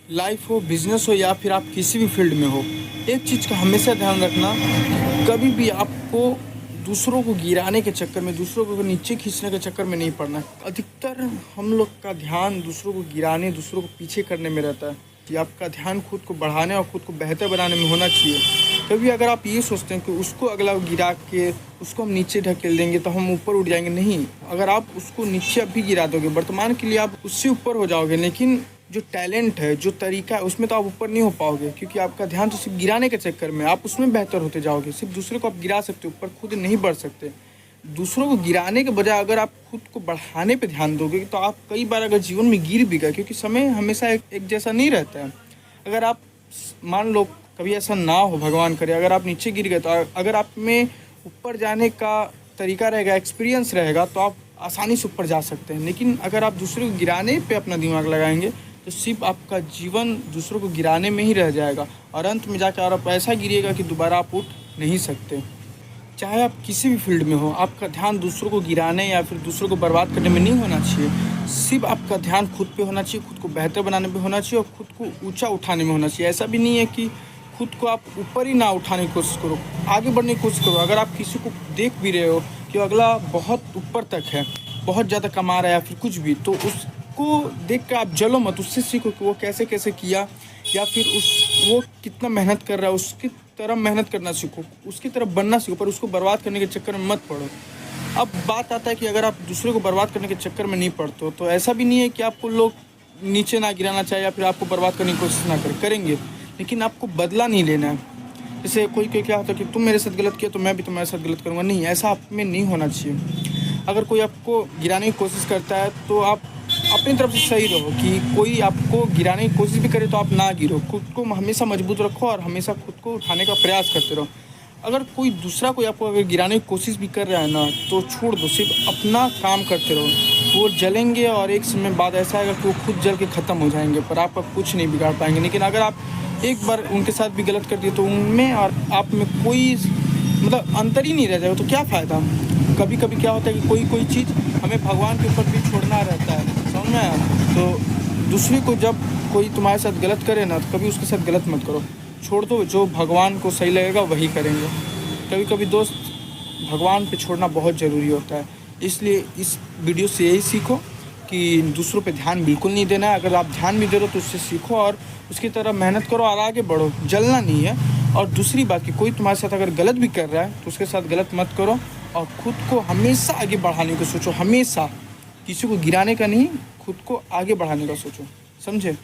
Life हो, business हो या फिर आप किसी भी फील्ड में हो, एक चीज़ का हमेशा ध्यान रखना, कभी भी आपको दूसरों को गिराने के चक्कर में, दूसरों को नीचे खींचने के चक्कर में नहीं पड़ना। अधिकतर हम लोग का ध्यान दूसरों को गिराने, दूसरों को पीछे करने में रहता है कि आपका ध्यान खुद को बढ़ाने और खुद को बेहतर बनाने में होना चाहिए। कभी अगर आप ये सोचते हैं कि उसको अगला गिरा के उसको हम नीचे ढकेल देंगे तो हम ऊपर उठ जाएंगे, नहीं। अगर आप उसको नीचे अभी गिरा दोगे, वर्तमान के लिए आप उससे ऊपर हो जाओगे, लेकिन जो टैलेंट है, जो तरीका है, उसमें तो आप ऊपर नहीं हो पाओगे, क्योंकि आपका ध्यान तो सिर्फ गिराने के चक्कर में, आप उसमें बेहतर होते जाओगे। सिर्फ दूसरे को आप गिरा सकते हो, ऊपर खुद नहीं बढ़ सकते। दूसरों को गिराने के बजाय अगर आप खुद को बढ़ाने पे ध्यान दोगे तो आप कई बार अगर जीवन में गिर भी गए, क्योंकि समय हमेशा एक जैसा नहीं रहता है। अगर आप मान लो कभी ऐसा ना हो, भगवान करे, अगर आप नीचे गिर गए तो अगर आप में ऊपर जाने का तरीका रहेगा, एक्सपीरियंस रहेगा, तो आप आसानी से ऊपर जा सकते हैं। लेकिन अगर आप दूसरे को गिराने पे अपना दिमाग लगाएंगे तो सिर्फ आपका जीवन दूसरों को गिराने में ही रह जाएगा और अंत में जाकर और आप ऐसा गिरिएगा कि दोबारा आप उठ नहीं सकते। चाहे आप किसी भी फील्ड में हो, आपका ध्यान दूसरों को गिराने या फिर दूसरों को बर्बाद करने में नहीं होना चाहिए। सिर्फ आपका ध्यान खुद पे होना चाहिए, खुद को बेहतर बनाने में होना चाहिए और खुद को ऊंचा उठाने में होना चाहिए। ऐसा भी नहीं है कि खुद को आप ऊपर ही ना उठाने की कोशिश करो, आगे बढ़ने की कोशिश करो। अगर आप किसी को देख भी रहे हो कि अगला बहुत ऊपर तक है, बहुत ज़्यादा कमा रहा है या फिर कुछ भी, तो उसको देख कर आप जलो मत, उससे सीखो कि वो कैसे कैसे किया या फिर वो कितना मेहनत कर रहा है। उसकी तरह मेहनत करना सीखो, उसकी तरह बनना सीखो, पर उसको बर्बाद करने के चक्कर में मत पड़ो। अब बात आता है कि अगर आप दूसरे को बर्बाद करने के चक्कर में नहीं पड़ते हो तो ऐसा भी नहीं है कि आपको लोग नीचे ना गिराना चाहिए या फिर आपको बर्बाद करने की कोशिश ना करेंगे, लेकिन आपको बदला नहीं लेना है। जैसे कोई क्या होता है कि तुम मेरे साथ गलत किया तो मैं भी तुम्हारे साथ गलत करूँगा, नहीं, ऐसा आप में नहीं होना चाहिए। अगर कोई आपको गिराने की कोशिश करता है तो आप अपनी तरफ से सही रहो, कि कोई आपको गिराने की कोशिश भी करे तो आप ना गिरो, खुद को हमेशा मजबूत रखो और हमेशा खुद को उठाने का प्रयास करते रहो। अगर कोई दूसरा कोई आपको अगर गिराने की कोशिश भी कर रहा है ना, तो छोड़ दो, सिर्फ अपना काम करते रहो। वो जलेंगे और एक समय बाद ऐसा आएगा कि वो खुद जल के ख़त्म हो जाएंगे, पर आपका कुछ नहीं बिगाड़ पाएंगे। लेकिन अगर आप एक बार उनके साथ भी गलत कर दिए तो उनमें और आप में कोई मतलब अंतर ही नहीं रह जाएगा, तो क्या फ़ायदा। कभी कभी क्या होता है कि कोई चीज़ हमें भगवान के ऊपर भी छोड़ना रहता है, समझ में आया। तो दूसरे को जब कोई तुम्हारे साथ गलत करे ना, तो कभी उसके साथ गलत मत करो, छोड़ दो। जो भगवान को सही लगेगा वही करेंगे। कभी कभी दोस्त, भगवान पे छोड़ना बहुत ज़रूरी होता है। इसलिए इस वीडियो से यही सीखो कि दूसरों पे ध्यान बिल्कुल नहीं देना है। अगर आप ध्यान भी दे रहे हो तो उससे सीखो और उसकी तरह मेहनत करो और आगे बढ़ो, जलना नहीं है। और दूसरी बात कि कोई तुम्हारे साथ अगर गलत भी कर रहा है तो उसके साथ गलत मत करो और ख़ुद को हमेशा आगे बढ़ाने को सोचो। हमेशा किसी को गिराने का नहीं, खुद को आगे बढ़ाने का सोचो, समझे।